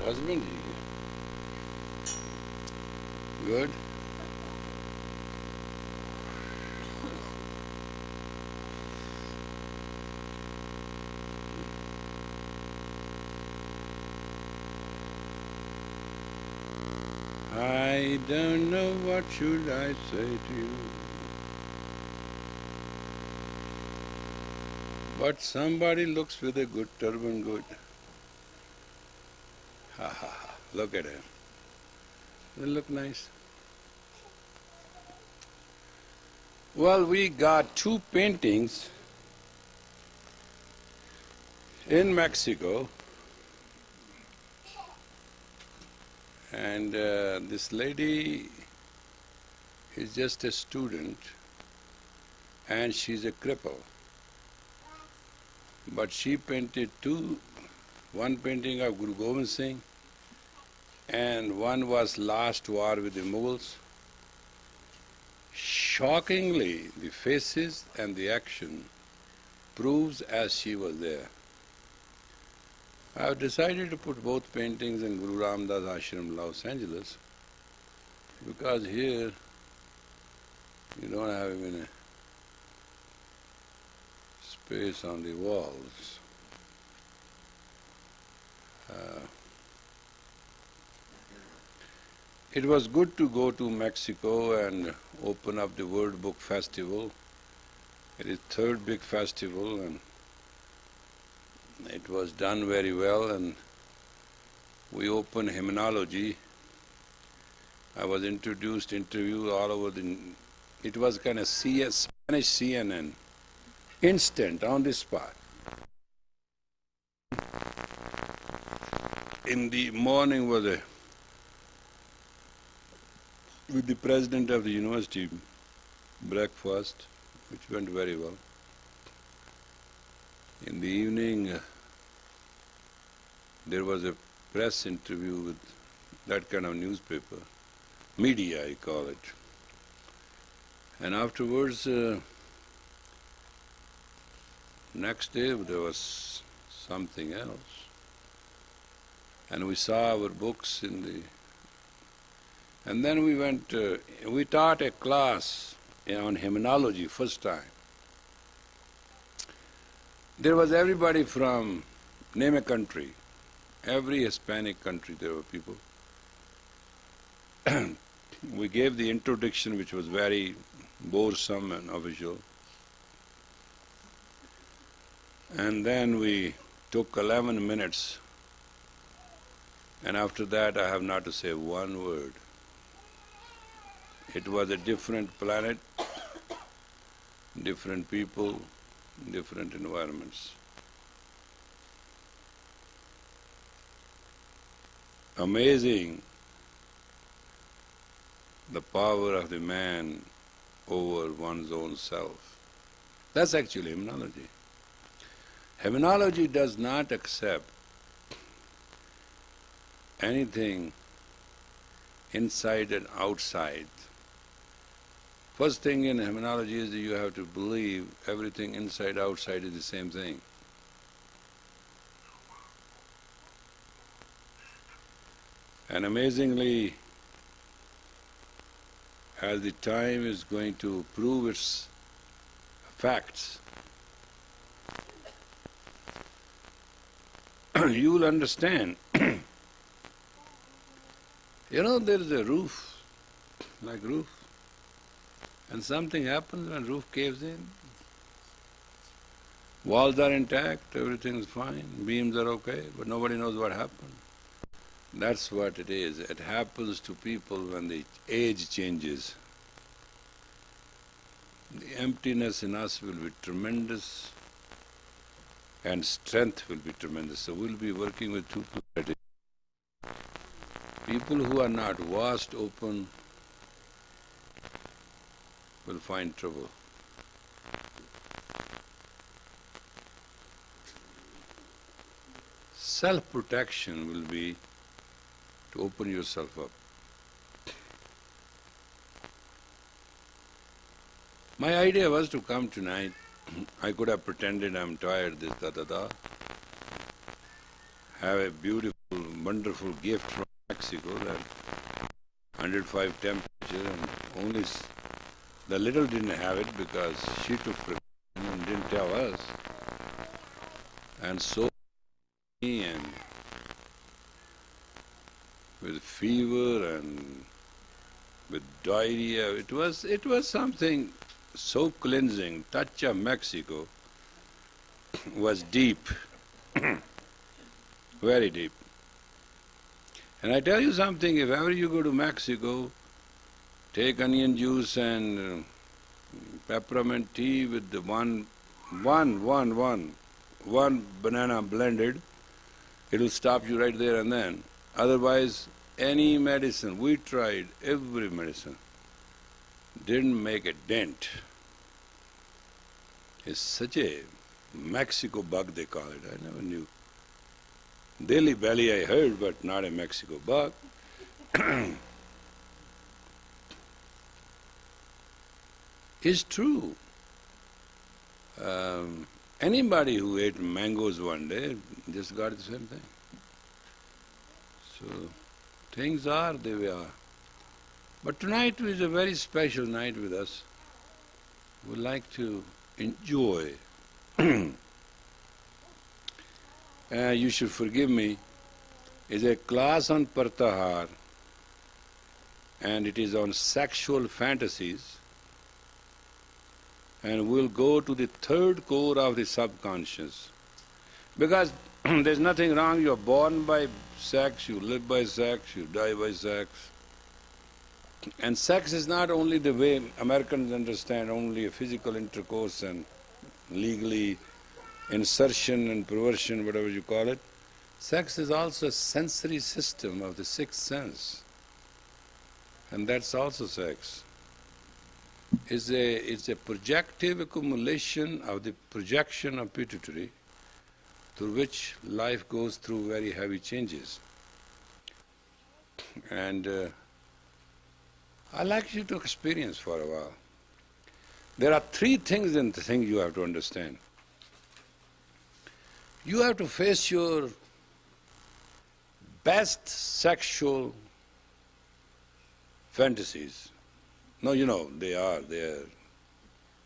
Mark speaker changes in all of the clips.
Speaker 1: husband? Good. I don't know what should I say to you, but somebody looks with a good turban good. Ha ha ha, look at him. They look nice. Well, we got two paintings in Mexico, and this lady is just a student and she's a cripple. But she painted one painting of Guru Gobind Singh and one was Last War with the Mughals. Shockingly, the faces and the action proves as she was there. I have decided to put both paintings in Guru Ramdas Ashram, Los Angeles, because here you don't have even a space on the walls. It was good to go to Mexico and open up the World Book Festival. It is third big festival and it was done very well, and we opened hymnology. I was interviewed all over it was kind of Spanish CNN, instant, on the spot. In the morning was with the president of the university, breakfast, which went very well. In the evening, there was a press interview with that kind of newspaper, media I call it. And afterwards, next day there was something else. And we saw our books and then we taught a class on hymnology first time. There was everybody from, name a country, every Hispanic country there were people. We gave the introduction which was very boresome and official. And then we took 11 minutes, and after that I have not to say one word. It was a different planet, different people, different environments. Amazing the power of the man over one's own self. That's actually hymnology. Hymnology does not accept anything inside and outside. First thing in hymnology is that you have to believe everything inside, outside is the same thing. And amazingly, as the time is going to prove its facts, you will understand. You know, there is a roof, like roof, and something happens when roof caves in. Walls are intact, everything is fine, beams are okay, but nobody knows what happened. That's what it is. It happens to people when the age changes. The emptiness in us will be tremendous and strength will be tremendous. So we'll be working with two people. People who are not vast, open, will find trouble. Self-protection will be to open yourself up. My idea was to come tonight. I could have pretended I'm tired, this, da, da, da. Have a beautiful wonderful gift from Mexico, that 105 temperature, and only the little didn't have it because she took precaution and didn't tell us. And so and with fever and with diarrhea, it was something so cleansing. Touch of Mexico was deep, very deep. And I tell you something, if ever you go to Mexico, take onion juice and peppermint tea with the one banana blended, it will stop you right there and then. Otherwise, any medicine, we tried every medicine, didn't make a dent. It's such a Mexico bug, they call it. I never knew. Delhi belly I heard, but not a Mexico bug. It's true. Anybody who ate mangoes one day just got the same thing. So, things are the way they are. But tonight is a very special night with us. We'd like to enjoy. You should forgive me. It's a class on Partahar, and it is on sexual fantasies. And we'll go to the third core of the subconscious. Because there's nothing wrong, you're born by sex, you live by sex, you die by sex. And sex is not only the way Americans understand, only a physical intercourse and legally insertion and perversion, whatever you call it. Sex is also a sensory system of the sixth sense. And that's also sex. It's a projective accumulation of the projection of pituitary, through which life goes through very heavy changes. And I'd like you to experience for a while. There are three things in the thing you have to understand. You have to face your best sexual fantasies. No, you know, they are there.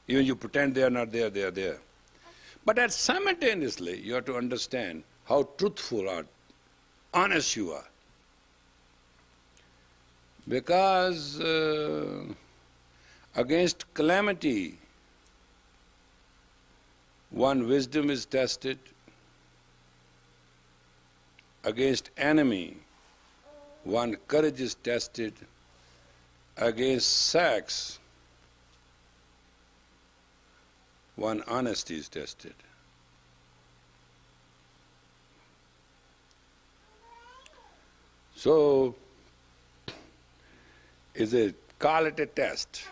Speaker 1: Even you pretend they are not there, they are there. But simultaneously, you have to understand how truthful or honest you are. Because against calamity, one wisdom is tested. Against enemy, one courage is tested. Against sex, one honesty is tested. So, call it a test.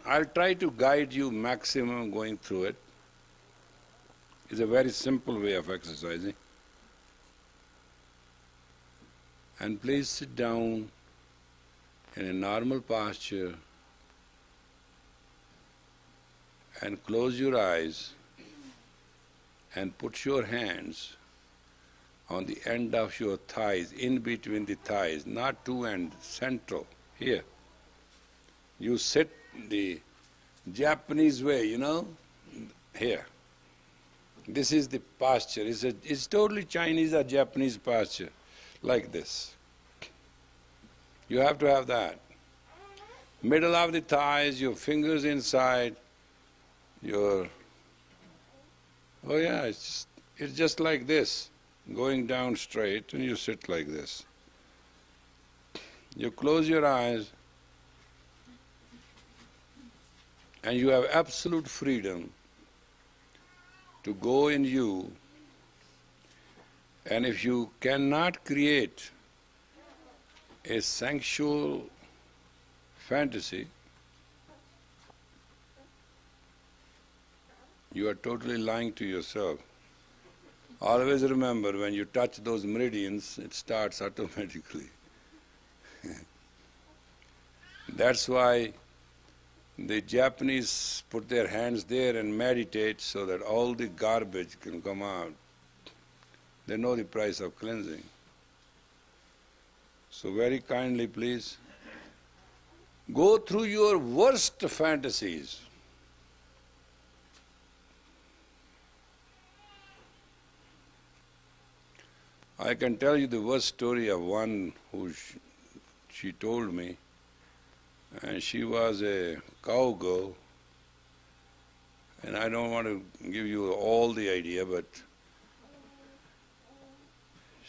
Speaker 1: I'll try to guide you maximum going through it. It's a very simple way of exercising. And please sit down in a normal posture and close your eyes and put your hands on the end of your thighs, in between the thighs, not two ends, central, here. You sit the Japanese way, you know, here. This is the posture. It's totally Chinese or Japanese posture, like this. You have to have that. Middle of the thighs, your fingers inside, oh yeah, it's just like this, going down straight, and you sit like this. You close your eyes, and you have absolute freedom to go in you, and if you cannot create a sensual fantasy, you are totally lying to yourself. Always remember, when you touch those meridians, it starts automatically. That's why the Japanese put their hands there and meditate so that all the garbage can come out. They know the price of cleansing. So very kindly, please, go through your worst fantasies. I can tell you the worst story of one who she told me, and she was a cowgirl, and I don't want to give you all the idea, but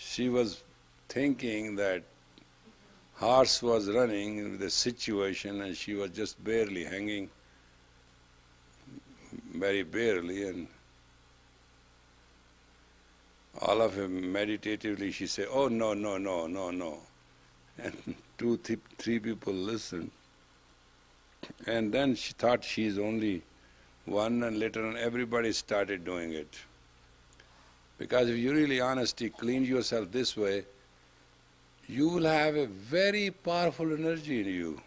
Speaker 1: she was thinking that horse was running in the situation and she was just barely hanging, very barely, and all of him meditatively she said, "Oh, no, no, no, no, no." And three people listened. And then she thought she's only one, and later on everybody started doing it. Because if you really honestly clean yourself this way, you will have a very powerful energy in you,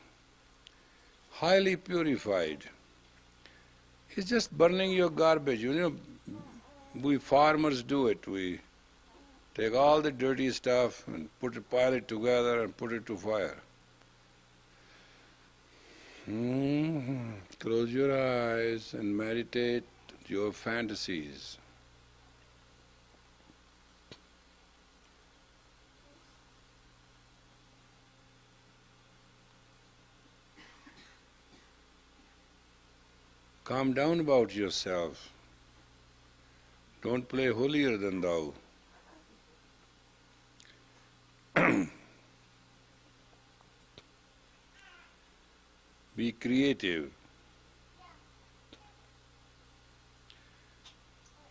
Speaker 1: highly purified. It's just burning your garbage. You know, we farmers do it. We take all the dirty stuff and pile it together and put it to fire. Close your eyes and meditate your fantasies. Calm down about yourself. Don't play holier than thou. Be creative.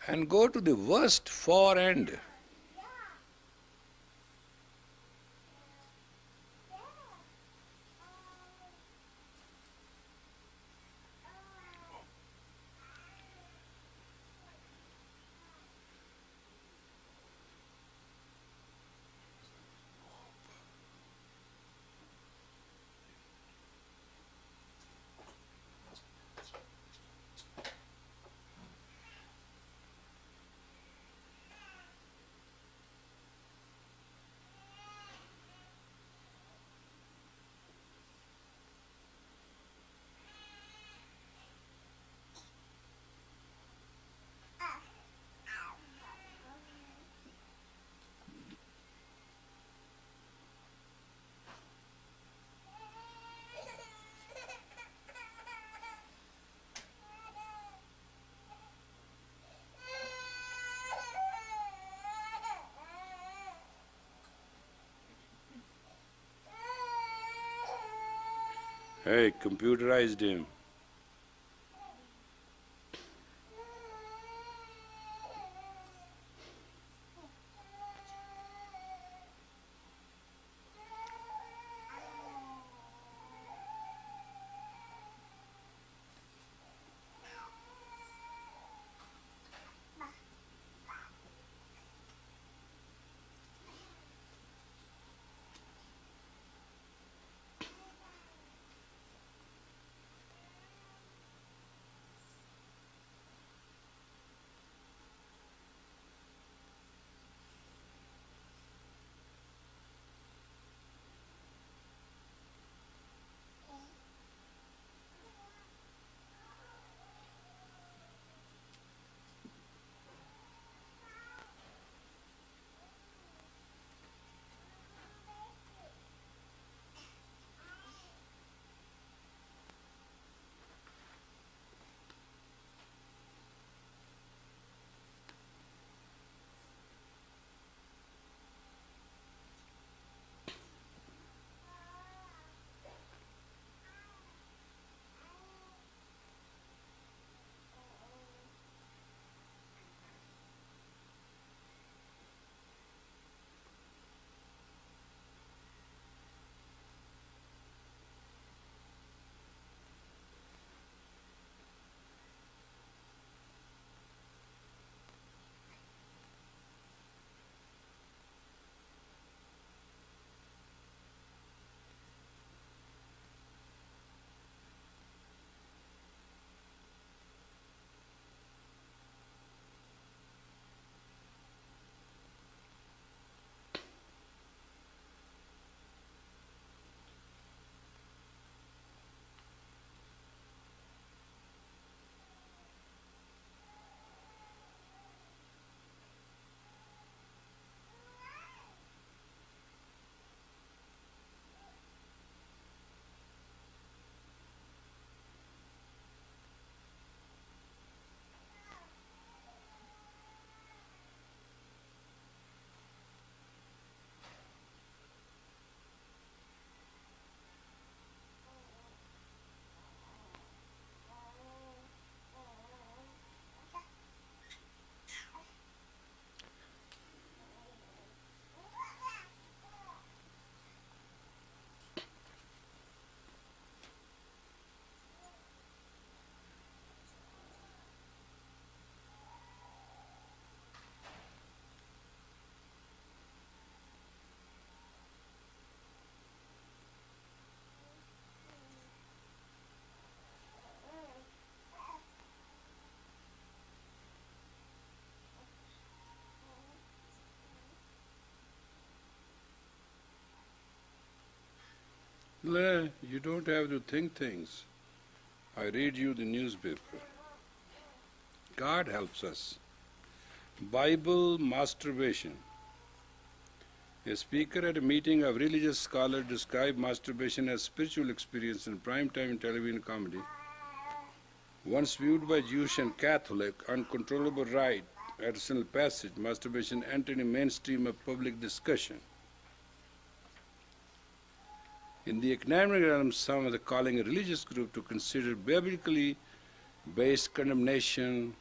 Speaker 1: And go to the worst far end. Hey, computerized him. You don't have to think things. I read you the newspaper. God helps us. Bible masturbation. A speaker at a meeting of religious scholars described masturbation as spiritual experience in prime time television comedy. Once viewed by Jewish and Catholic, uncontrollable rite, artisanal passage, masturbation entered in mainstream of public discussion. In the academic realm, some are calling a religious group to consider biblically based condemnation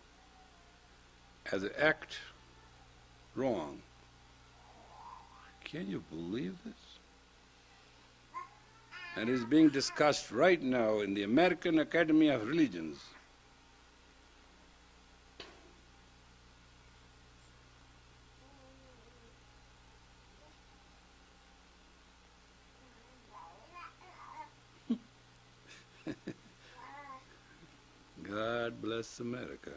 Speaker 1: as an act wrong. Can you believe this? And it is being discussed right now in the American Academy of Religions. God bless America.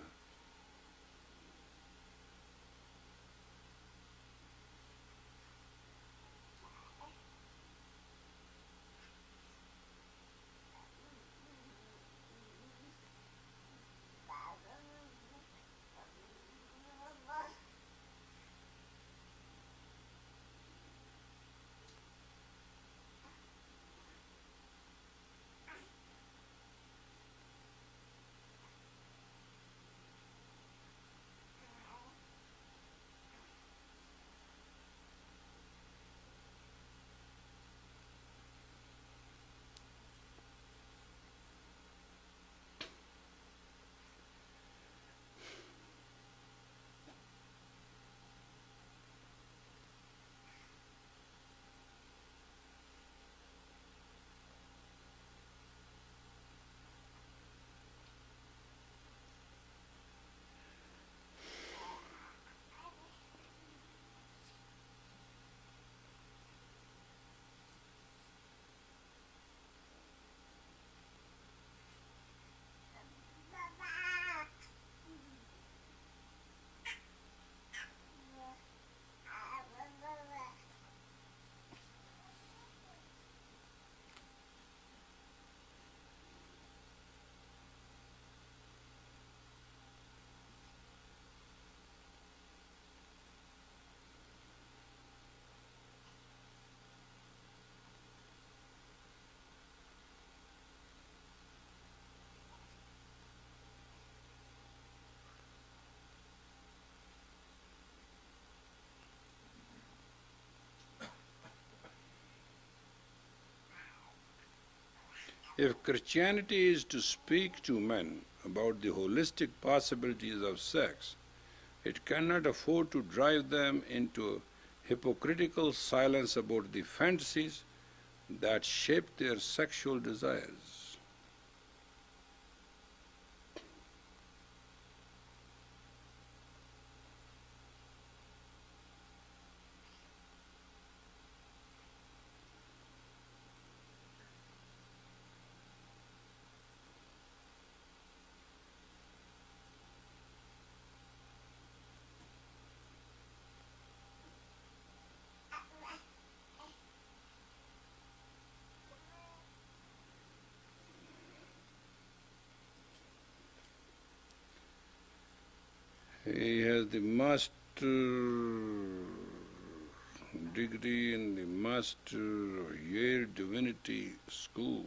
Speaker 1: If Christianity is to speak to men about the holistic possibilities of sex, it cannot afford to drive them into hypocritical silence about the fantasies that shape their sexual desires. He has the master degree in the Master of Yale Divinity School.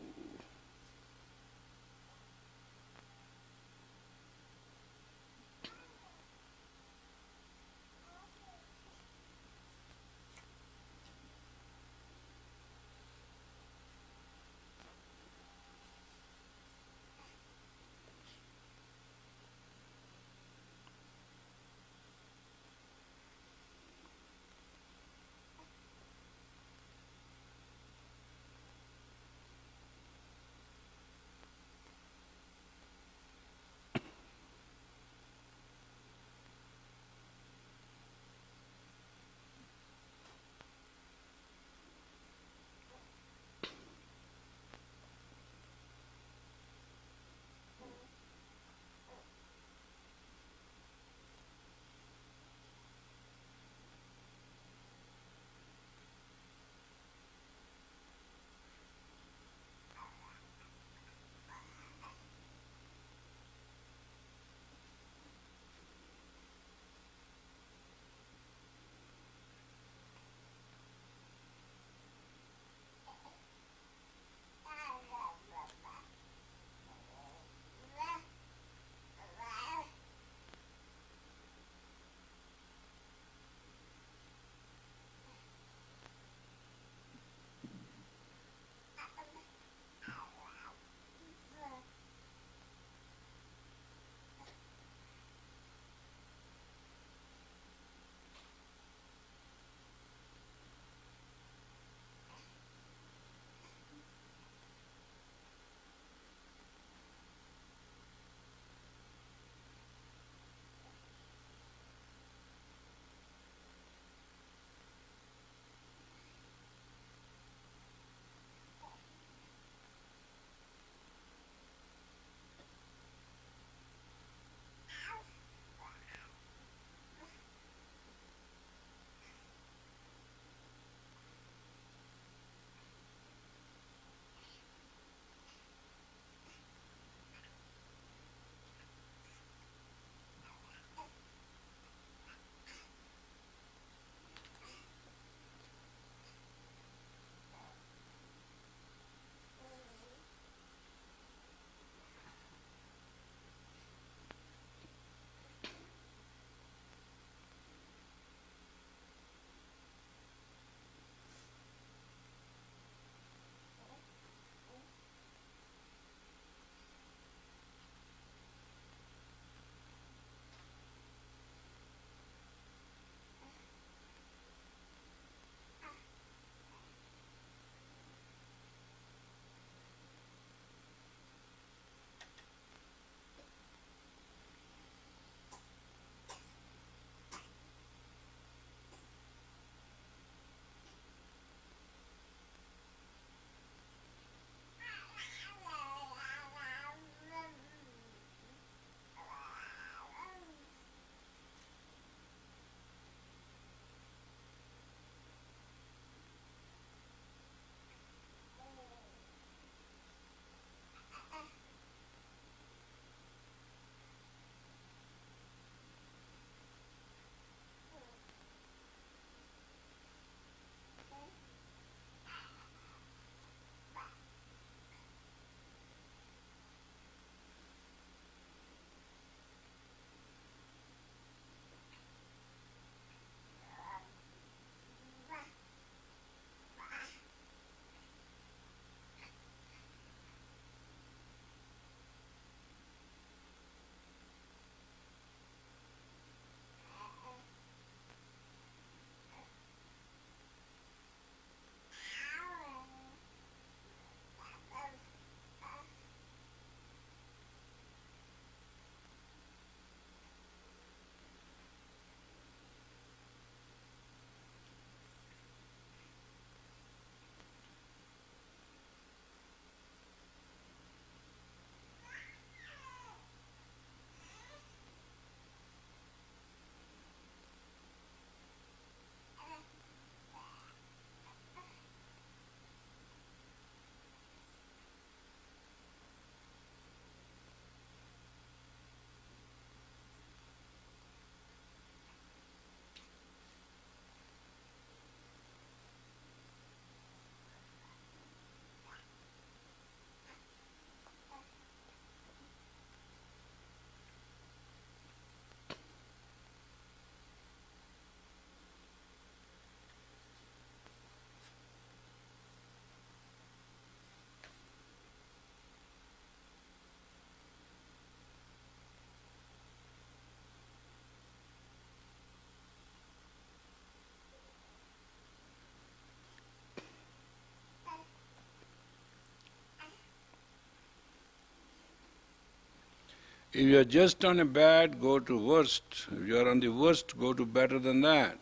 Speaker 1: If you are just on a bad, go to worst. If you are on the worst, go to better than that.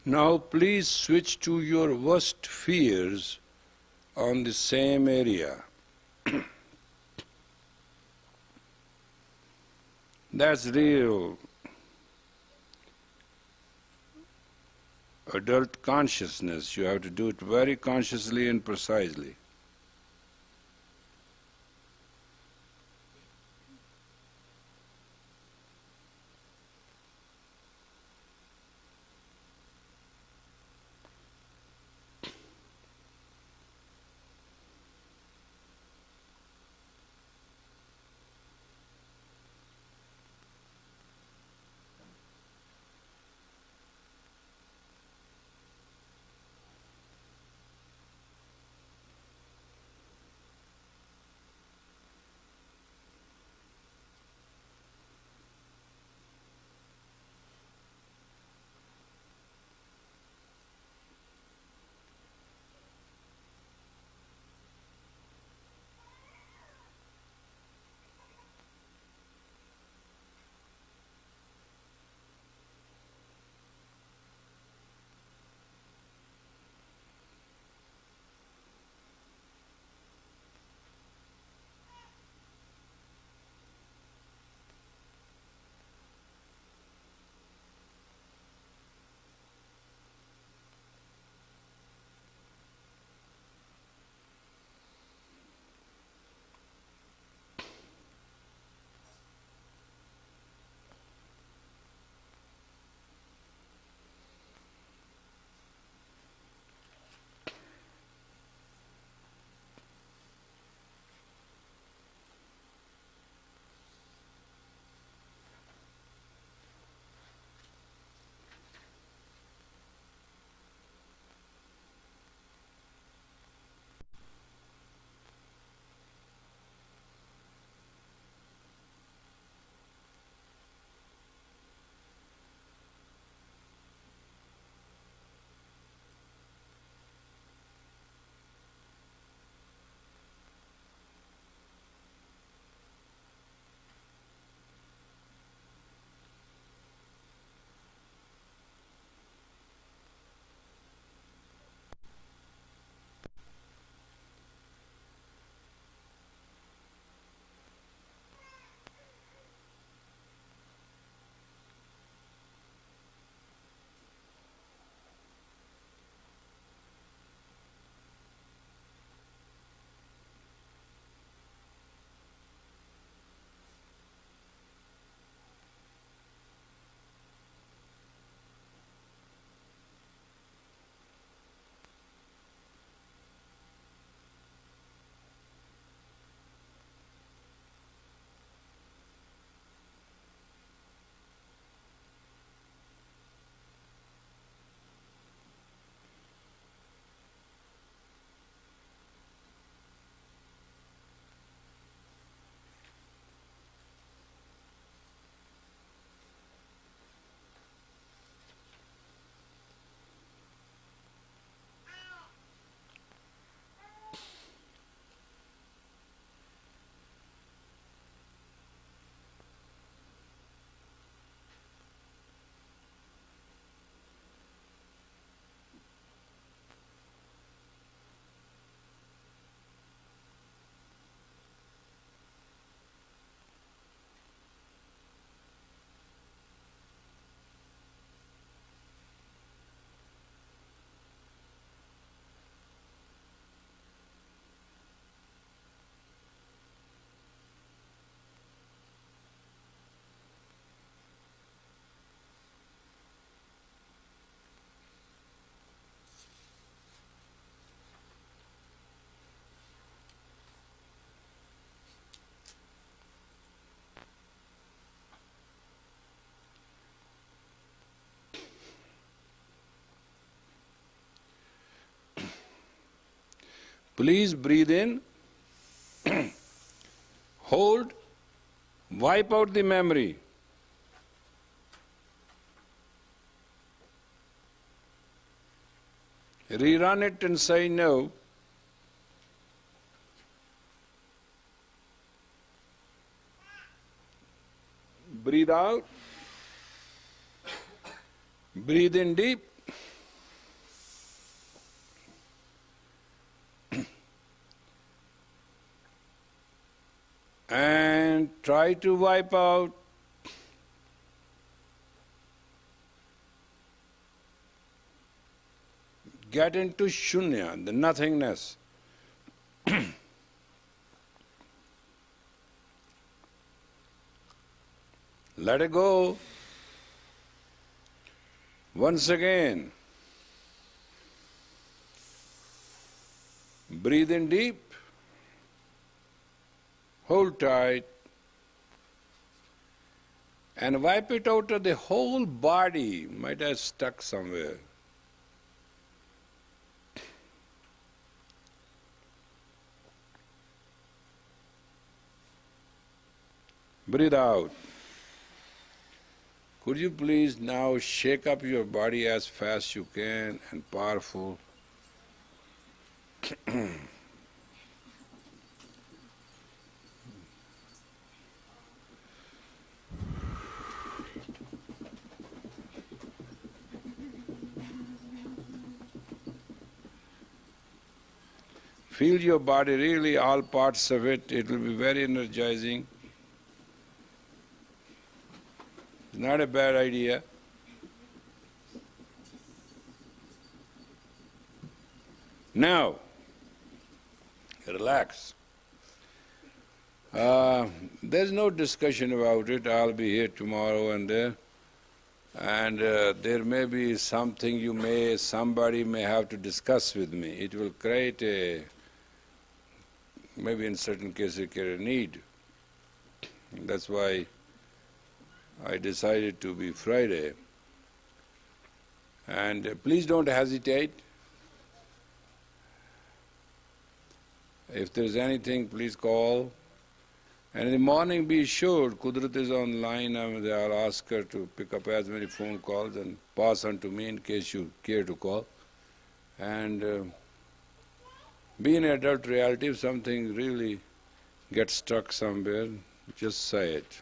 Speaker 1: Now please switch to your worst fears on the same area. That's real adult consciousness. You have to do it very consciously and precisely. Please breathe in, hold, wipe out the memory. Rerun it and say no. Breathe out. Breathe in deep. try to wipe out. Get into shunya, the nothingness. Let it go. Once again, breathe in deep, hold tight, and wipe it out of the whole body. Might have stuck somewhere. Breathe out. Could you please now shake up your body as fast you can and powerful? Feel your body, really all parts of it. It will be very energizing. It's not a bad idea. Now, relax. There's no discussion about it. I'll be here tomorrow and there. And there may be something somebody may have to discuss with me. It will create maybe in certain cases create a need. That's why I decided to be Friday. And please don't hesitate. If there's anything, please call. And in the morning, be assured, Kudrat is online. I'll ask her to pick up as many phone calls and pass on to me in case you care to call. And be an adult reality. If something really gets stuck somewhere, just say it.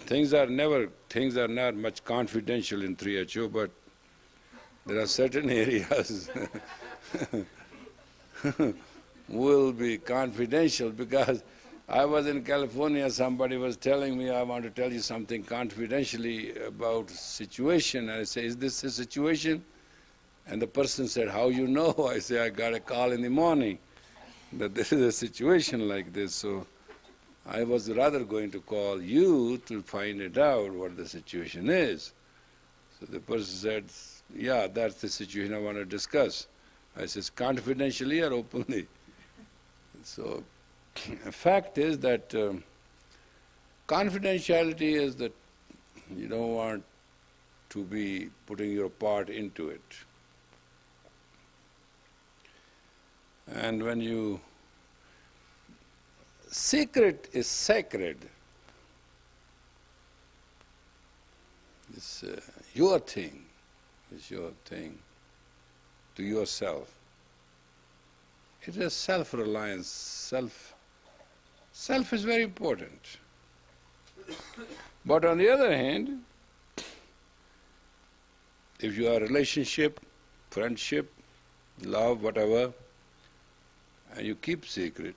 Speaker 1: Things are not much confidential in 3HO, but there are certain areas will be confidential, because I was in California, somebody was telling me, I want to tell you something confidentially about situation. I say, is this a situation? And the person said, how you know? I say, I got a call in the morning that there is a situation like this. So I was rather going to call you to find it out what the situation is. So the person said, yeah, that's the situation I want to discuss. I says, confidentially or openly? So the fact is that confidentiality is that you don't want to be putting your part into it. And when you… secret is sacred. It's your thing. It's your thing to yourself. It is self-reliance. Self is very important. But on the other hand, if you are relationship, friendship, love, whatever, and you keep secret,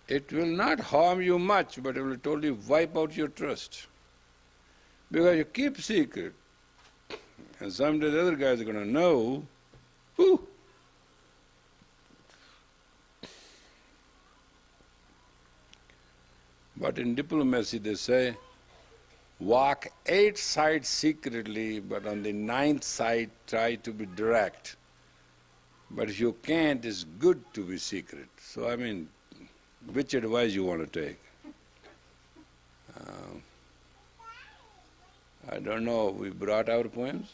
Speaker 1: it will not harm you much, but it will totally wipe out your trust. Because you keep secret, and someday the other guys are going to know, whew. But in diplomacy they say, walk 8 sides secretly, but on the 9th side try to be direct. But if you can't, it's good to be secret. So I mean, which advice you want to take? I don't know, we brought our poems?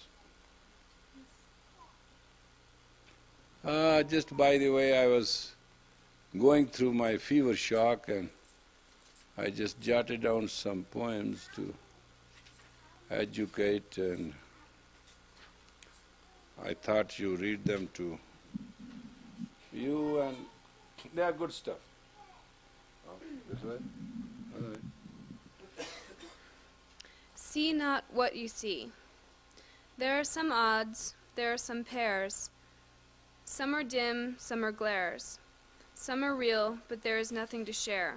Speaker 1: Just by the way, I was going through my fever shock and I just jotted down some poems to educate, and I thought you read them to you, and they are good stuff. Oh, this way? All right.
Speaker 2: See not what you see. There are some odds, there are some pairs. Some are dim, some are glares. Some are real, but there is nothing to share.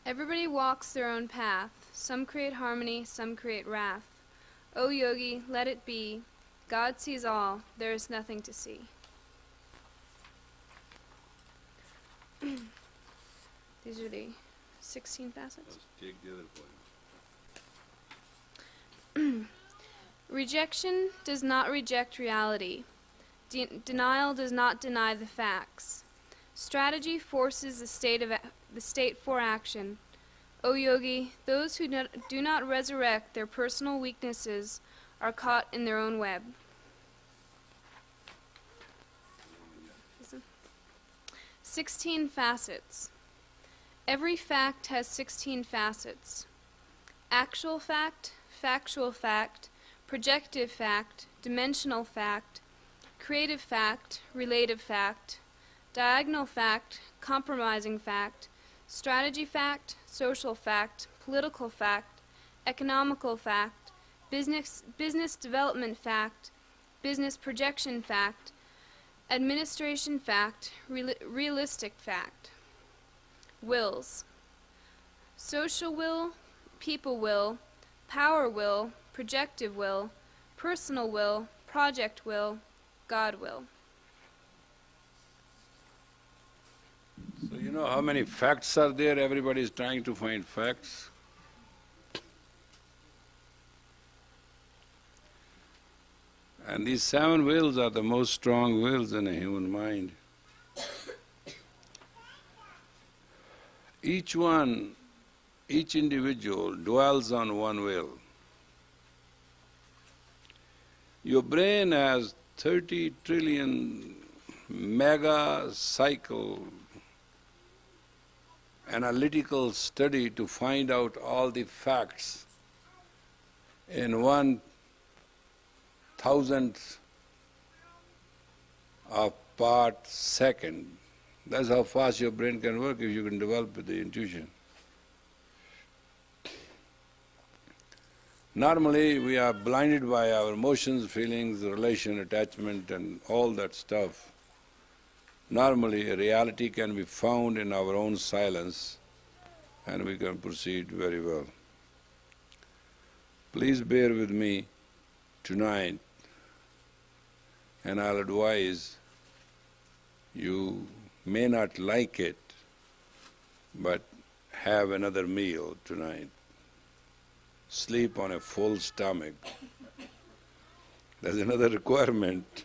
Speaker 2: Everybody walks their own path. Some create harmony, some create wrath. O yogi, let it be. God sees all, there is nothing to see. These are the 16 facets.
Speaker 1: Let's take the other point.
Speaker 2: Rejection does not reject reality. Denial does not deny the facts. Strategy forces the state for action. O yogi, those who do not resurrect their personal weaknesses are caught in their own web. 16 facets. Every fact has 16 facets. Actual fact, factual fact, projective fact, dimensional fact, creative fact, relative fact, diagonal fact, compromising fact, strategy fact, social fact, political fact, economical fact, business development fact, business projection fact, administration fact, realistic fact. Wills. Social will, people will, power will, projective will, personal will, project will, God will.
Speaker 1: So you know how many facts are there? Everybody is trying to find facts. And these 7 wills are the most strong wills in a human mind. Each individual dwells on one will. Your brain has 30 trillion mega cycle analytical study to find out all the facts in 1,000th of part second. That's how fast your brain can work if you can develop the intuition. Normally we are blinded by our emotions, feelings, relation, attachment and all that stuff. Normally a reality can be found in our own silence and we can proceed very well. Please bear with me tonight and I'll advise you may not like it, but have another meal tonight. Sleep on a full stomach. That's another requirement.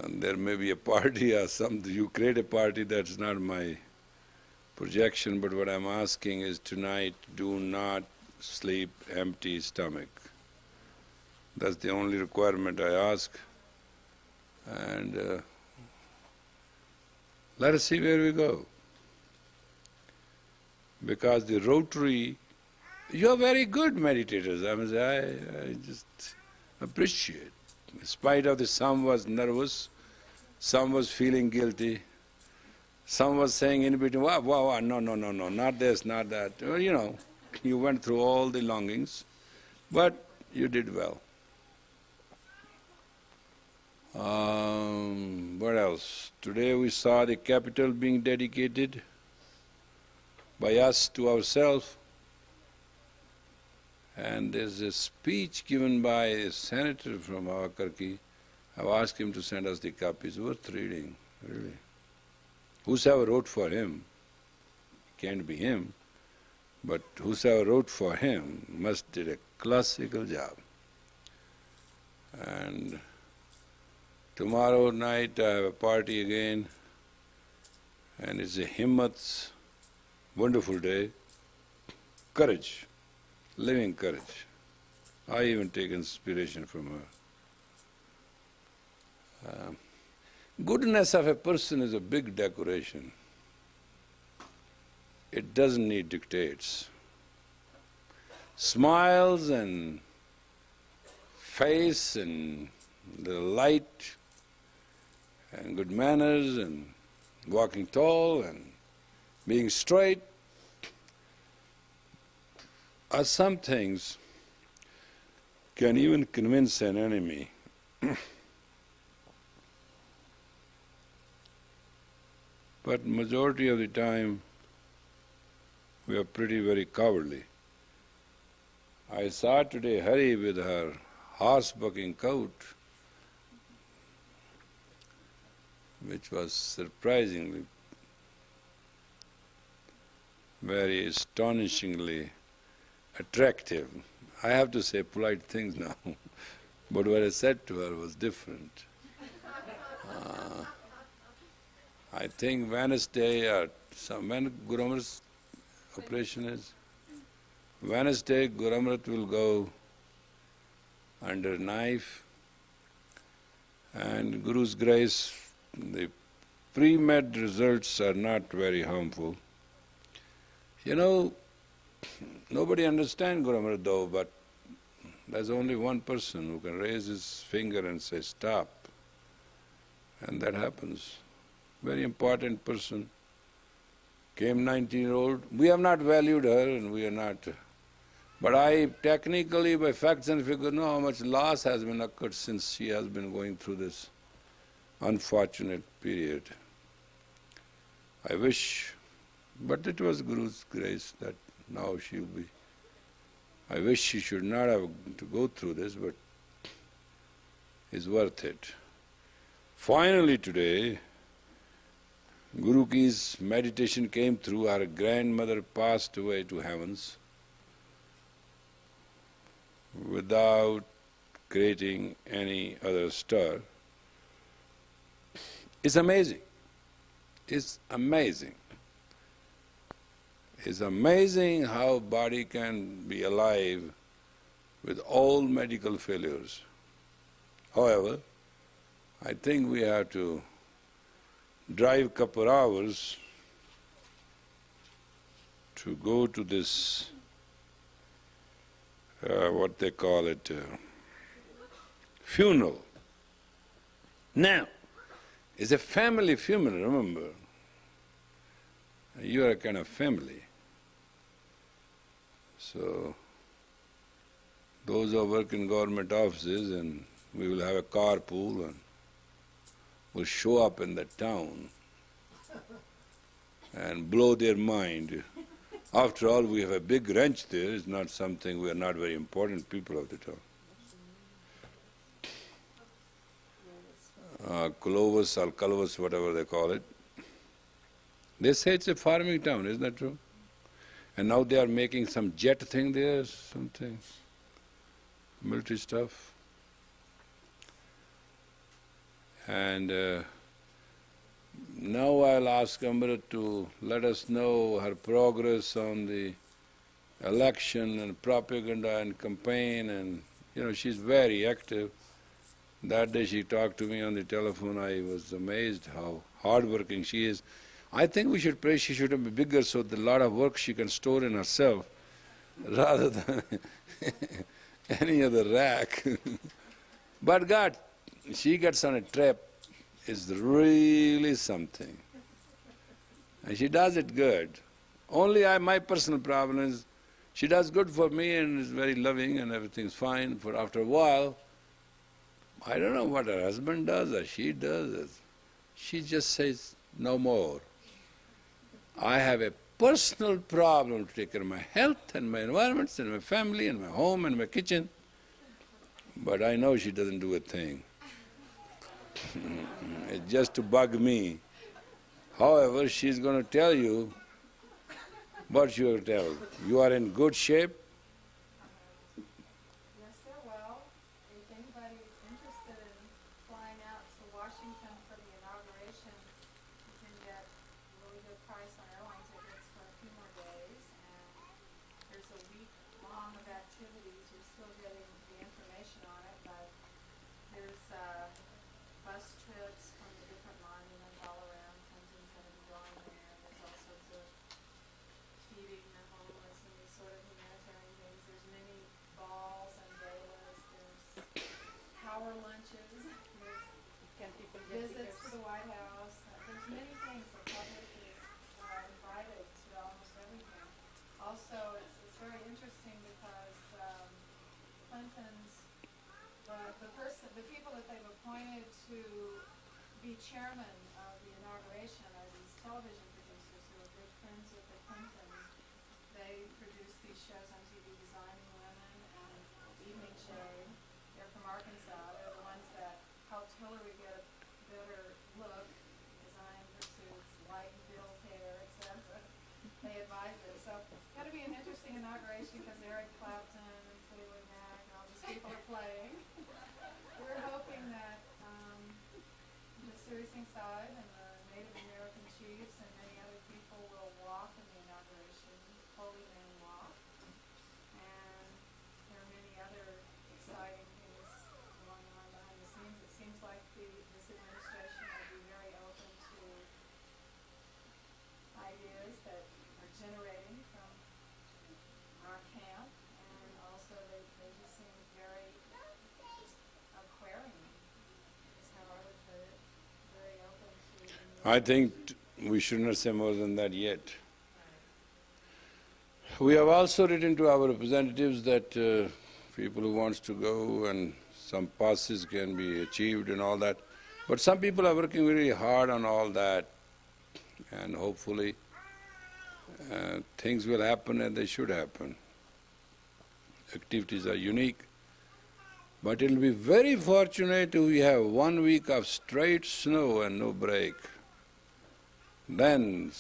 Speaker 1: There may be a party or something. You create a party, that's not my projection, but what I'm asking is tonight, do not sleep empty stomach. That's the only requirement I ask. And let us see where we go. Because the rotary, you are very good meditators, I just appreciate. In spite of this, some was nervous, some was feeling guilty, some was saying in between, wow, no, not this, not that. Well, you know, you went through all the longings, but you did well. What else? Today we saw the capital being dedicated by us to ourselves. And there's a speech given by a senator from Avakarki. I've asked him to send us the copies, worth reading, really. Whosoever wrote for him, can't be him, but whosoever wrote for him must did a classical job. And tomorrow night I have a party again, and it's a Himmat's wonderful day. Courage, living courage. I even take inspiration from her. Goodness of a person is a big decoration. It doesn't need dictates. Smiles and face and the light and good manners and walking tall and being straight are some things can even convince an enemy But majority of the time we are very cowardly. I saw today Hari with her horse-bucking coat, which was surprisingly, very astonishingly attractive. I have to say polite things now, but what I said to her was different. I think Wednesday, when Guru Amrit's operation is? Wednesday, Guru Amrit will go under knife, and Guru's grace, the pre-med results are not very harmful. You know, nobody understands Guru Amrit though, but there's only one person who can raise his finger and say stop, and that happens. Very important person, came 19-year-old. We have not valued her and we are not, but I technically by facts and figures know how much loss has been occurred since she has been going through this unfortunate period. I wish, but it was Guru's grace that now she'll be. I wish she should not have to go through this, but it's worth it. Finally today, Guru Ki's meditation came through. Our grandmother passed away to heavens without creating any other stir. It's amazing. It's amazing. It's amazing how body can be alive with all medical failures. However, I think we have to drive couple hours to go to this, what they call it, funeral. Now, it's a family funeral, remember. You are a kind of family. So, those who work in government offices, and we will have a carpool and will show up in that town and blow their mind. After all, we have a big ranch there. It's not something, we are not very important people of the town. Clovis or Calvus, whatever they call it. They say it's a farming town, isn't that true? And now they are making some jet thing there, something, military stuff. And now I'll ask Amrit to let us know her progress on the election and propaganda and campaign, and she's very active. That day she talked to me on the telephone. I was amazed how hardworking she is. I think we should pray she should be bigger so that a lot of work she can store in herself rather than any other rack. But God, she gets on a trip, is really something. And she does it good. Only my personal problem is, she does good for me and is very loving and everything's fine. For after a while, I don't know what her husband does or she does. She just says, no more. I have a personal problem to take care of my health and my environments and my family and my home and my kitchen. But I know she doesn't do a thing. It's just to bug me. However, she's going to tell you what she will tell. You are in good shape.
Speaker 3: Yes, sir. Well, if anybody is interested in flying out to Washington for the inauguration, you can get a really good price on airline tickets for a few more days. And there's a week long of activities. You're still getting the information on it, but there's bus trips from the different monuments all around. Clinton's going to be going there. There's all sorts of feeding the homeless and these sort of humanitarian things. There's many balls and galas. There's power lunches. There's visits to the White House. There's many things. The public is invited to almost everything. Also, it's very interesting because Clinton's the people that they've appointed to be chairman of the inauguration are these television producers who are good friends with the Clintons. They produce these shows on TV, Designing Women and Evening Shade. They're from Arkansas. They're the ones that helped Hillary get a better look, design her suits, lighten Bill's hair, etc. They advise her. So it's got to be an interesting inauguration because Eric Clapton and Fleetwood Mac and all these people are playing. We're hoping that the Sing side and the Native American chiefs and many other people will walk in the inauguration, Holy Man Walk. And there are many other exciting things going on behind the scenes. It seems like this administration will be very open to ideas that are generating from our camp, and also they just seem very aquarium, is how I would put it, very open to the new
Speaker 1: I think we should not say more than that yet. We have also written to our representatives that people who wants to go and some passes can be achieved and all that. But some people are working very hard on all that, and hopefully things will happen and they should happen. Activities are unique. But it will be very fortunate if we have 1 week of straight snow and no break. Then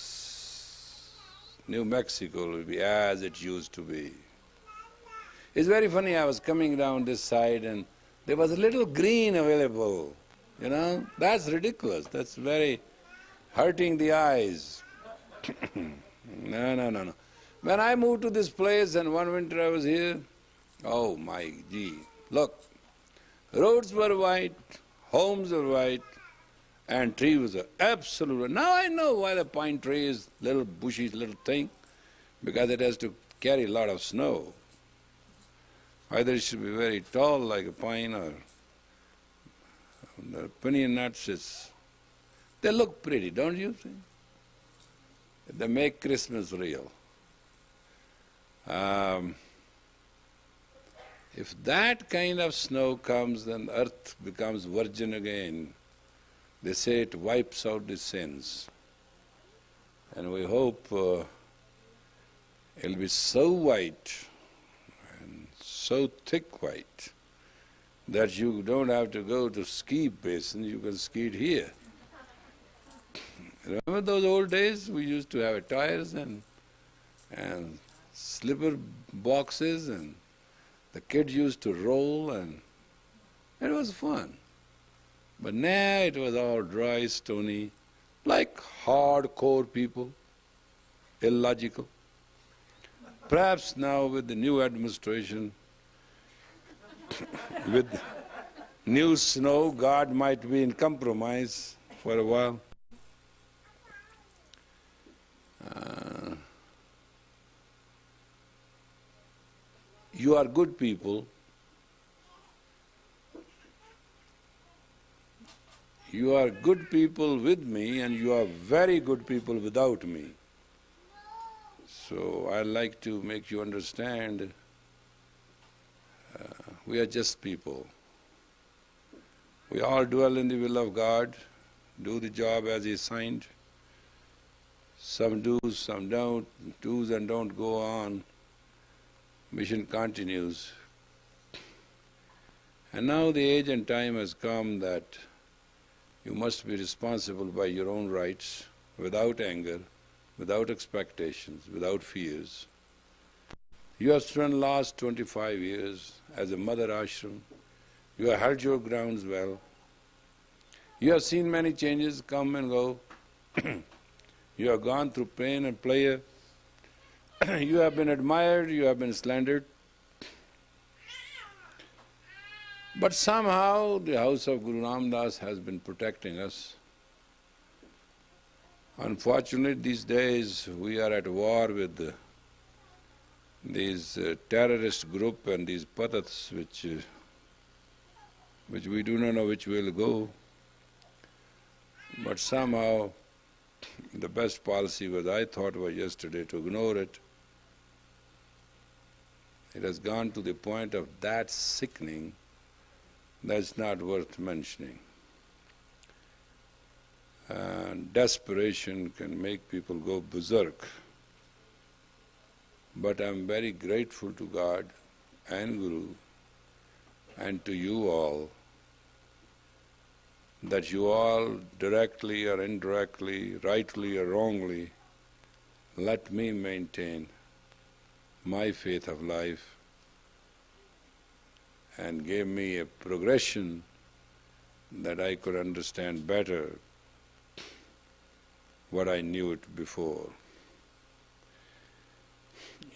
Speaker 1: New Mexico will be as it used to be. It's very funny, I was coming down this side and there was a little green available, you know. That's ridiculous, that's very hurting the eyes. No. When I moved to this place and one winter I was here, oh my gee, look, roads were white, homes were white, and trees were absolutely. Now I know why the pine tree is little bushy little thing, because it has to carry a lot of snow. Either it should be very tall like a pine, or the pinion nuts, they look pretty, don't you think? They make Christmas real. If that kind of snow comes, then the earth becomes virgin again. They say it wipes out the sins. And we hope it'll be so white and so thick white that you don't have to go to ski basin, you can ski it here. Remember those old days? We used to have tires and slipper boxes, and the kids used to roll, and it was fun. But now it was all dry, stony, like hardcore people, illogical. Perhaps now with the new administration, with new snow, God might be in compromise for a while. You are good people. You are good people with me, and you are very good people without me. So I like to make you understand, we are just people. We all dwell in the will of God, do the job as He assigned. Some do, some don't, do's and don't go on. Mission continues. And now the age and time has come that you must be responsible by your own rights, without anger, without expectations, without fears. You have spent the last 25 years as a mother ashram. You have held your grounds well. You have seen many changes come and go. You have gone through pain and pleasure. You have been admired, you have been slandered. But somehow the house of Guru Ram Das has been protecting us. Unfortunately, these days we are at war with these terrorist group and these pathas which we do not know which way will go. But somehow the best policy was, I thought, was yesterday to ignore it. It has gone to the point of that sickening that's not worth mentioning. desperation can make people go berserk. But I'm very grateful to God and Guru and to you all that you all directly or indirectly, rightly or wrongly, let me maintain my faith of life and gave me a progression that I could understand better what I knew it before.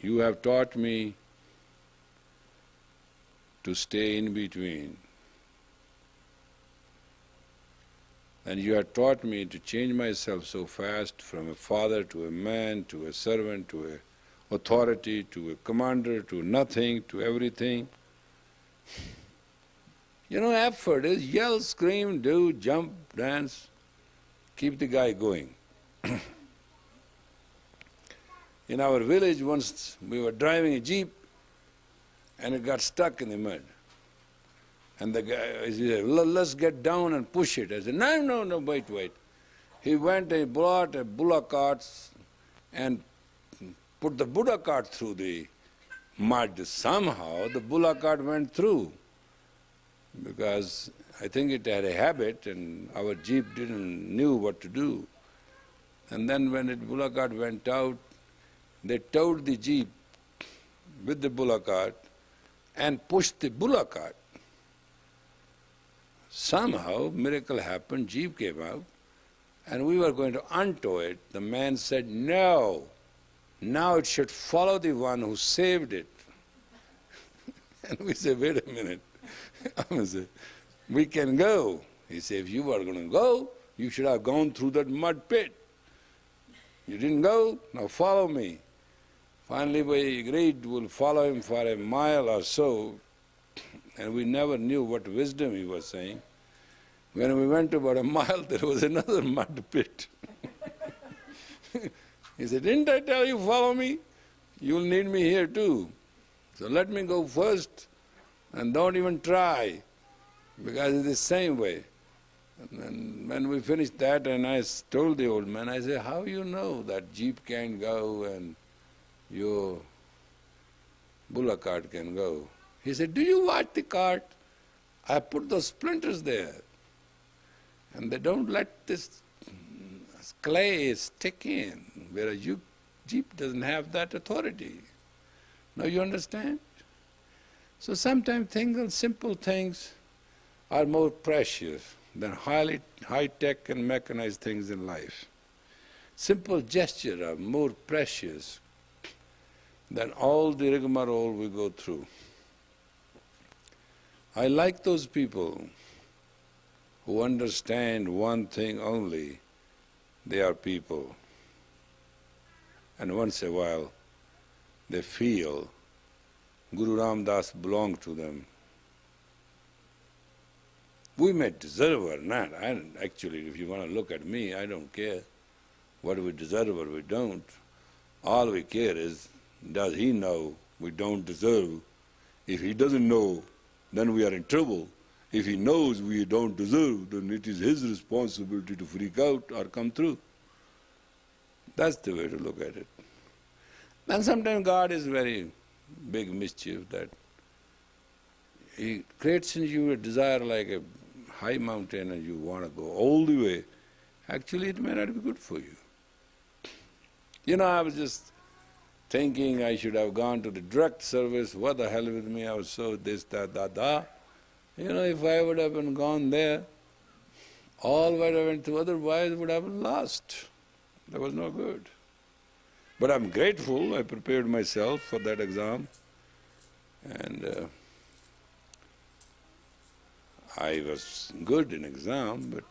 Speaker 1: You have taught me to stay in between, and you have taught me to change myself so fast from a father to a man, to a servant, to a authority, to a commander, to nothing, to everything. You know, effort is yell, scream, do, jump, dance, keep the guy going. In our village once we were driving a jeep and it got stuck in the mud. And the guy said, let's get down and push it. I said, no, wait. He went and brought a bullock cart and put the bullock cart through the mud. Somehow the bullock cart went through, because I think it had a habit and our jeep knew what to do. And then when the bullock cart went out, they towed the jeep with the bullock cart and pushed the bullock cart. Somehow, miracle happened, jeep came out, and we were going to untow it. The man said, no, now it should follow the one who saved it. And we said, wait a minute. I said, we can go. He said, if you were going to go, you should have gone through that mud pit. You didn't go, now follow me. Finally we agreed we'll follow him for a mile or so, and we never knew what wisdom he was saying. When we went about a mile, there was another mud pit. He said, didn't I tell you follow me? You'll need me here too. So let me go first and don't even try, because it's the same way. And then when we finished that, and I told the old man, I said, how you know that jeep can go and your bullock cart can go? He said, do you watch the cart? I put those splinters there, and they don't let this clay stick in, whereas jeep doesn't have that authority. Now you understand? So sometimes simple things are more precious than high-tech and mechanized things in life. Simple gestures are more precious than all the rigmarole we go through. I like those people who understand one thing only: they are people. And once in a while they feel Guru Ram Das belongs to them. We may deserve or not. Actually, if you want to look at me, I don't care what we deserve or we don't. All we care is, does he know we don't deserve? If he doesn't know, then we are in trouble. If he knows we don't deserve, then it is his responsibility to freak out or come through. That's the way to look at it. And sometimes God is very big mischief, that he creates in you a desire like a high mountain and you want to go all the way. Actually, it may not be good for you. You know, I was just thinking I should have gone to the direct service. What the hell with me? I was so this, that. You know, if I would have been gone there, all what I went through otherwise would have been lost. That was no good. But I'm grateful. I prepared myself for that exam, and I was good in exam, but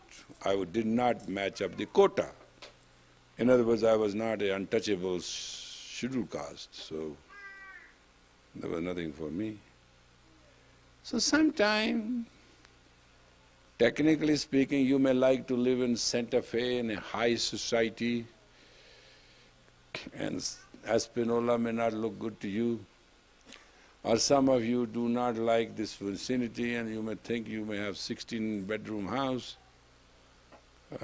Speaker 1: I did not match up the quota. In other words, I was not an untouchable scheduled caste, so there was nothing for me. So sometime, technically speaking, you may like to live in Santa Fe in a high society, and Espanola may not look good to you. Or some of you do not like this vicinity and you may think you may have 16-bedroom house.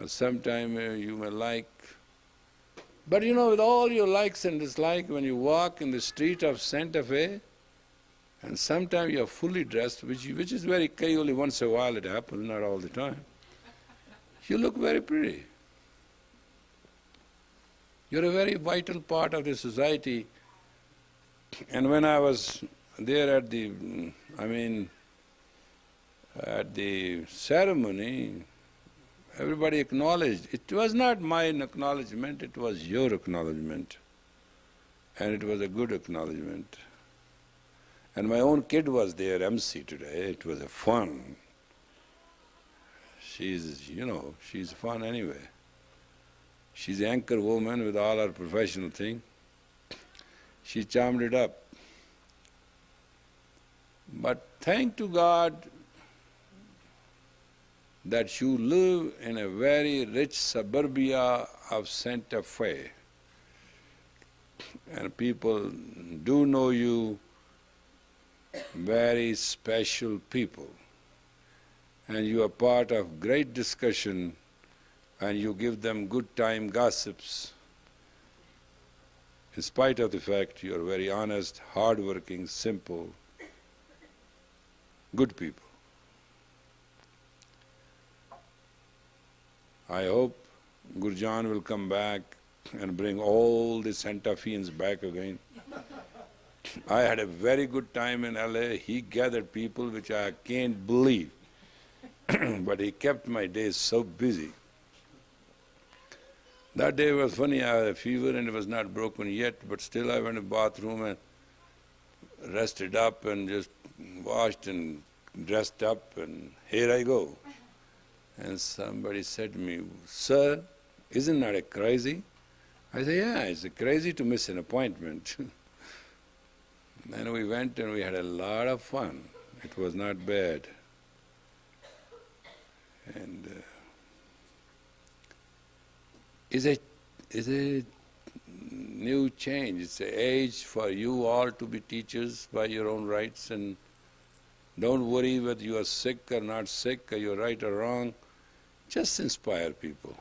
Speaker 1: Sometime you may like. But with all your likes and dislikes, when you walk in the street of Santa Fe, and sometimes you are fully dressed, which is very only once in a while it happens, not all the time, you look very pretty. You're a very vital part of the society. And when I was there at the ceremony, everybody acknowledged. It was not my acknowledgement, it was your acknowledgement. And it was a good acknowledgement. And my own kid was there, MC today. It was a fun. She's fun anyway. She's an anchor woman with all her professional thing. She charmed it up. But thank to God that you live in a very rich suburbia of Santa Fe. And people do know you, very special people. And you are part of great discussion and you give them good time gossips. In spite of the fact you are very honest, hard-working, simple, good people. I hope Gurjan will come back and bring all the Santa Feans back again. I had a very good time in LA. He gathered people which I can't believe. But he kept my days so busy. That day was funny, I had a fever and it was not broken yet, but still I went to the bathroom and rested up and just washed and dressed up and here I go. And somebody said to me, "Sir, isn't that a crazy?" I said, "Yeah, it's crazy to miss an appointment." Then we went and we had a lot of fun. It was not bad. And it's a new change. It's an age for you all to be teachers by your own rights, and don't worry whether you are sick or not sick, or you're right or wrong. Just inspire people.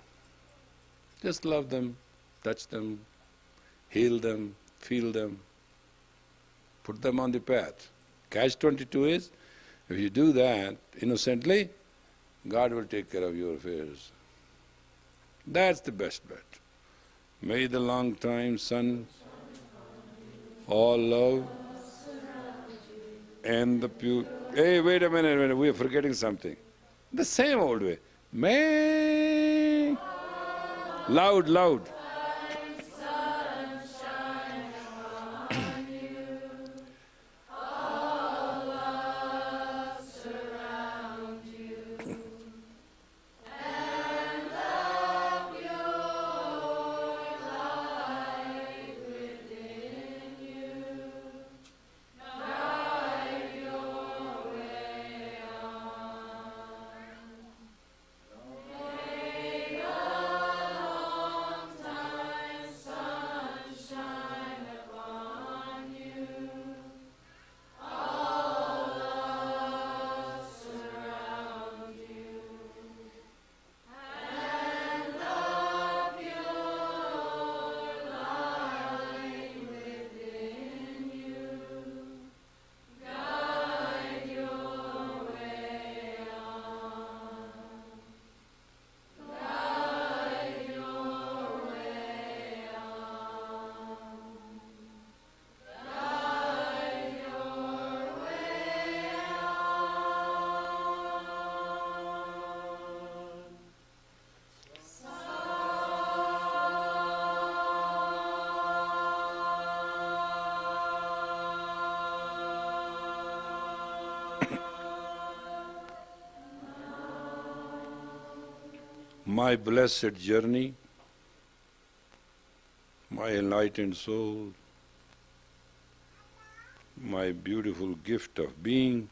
Speaker 1: Just love them, touch them, heal them, feel them, put them on the path. Catch-22 is, if you do that innocently, God will take care of your affairs. That's the best bet. May the long time sun, all love, and the pure... Hey, wait a minute, we are forgetting something. The same old way. May... Loud, loud. My blessed journey, my enlightened soul, my beautiful gift of being,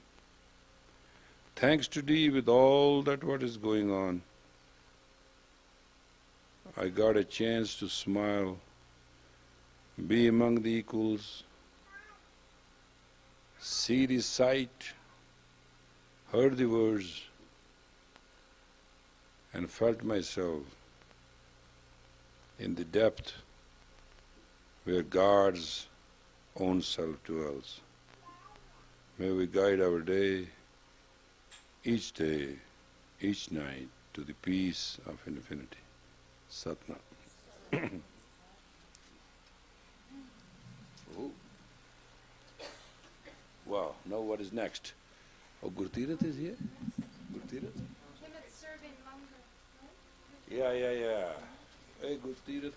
Speaker 1: thanks to thee with all that what is going on, I got a chance to smile, be among the equals, see the sight, heard the words, and felt myself in the depth where God's own self dwells. May we guide our day, each night, to the peace of infinity. Satnam. Oh. Wow, now what is next? Oh, Gurtirat is here? Gurtirat?
Speaker 2: Him at serving longer.
Speaker 1: Yeah. Hey, Gurtirat,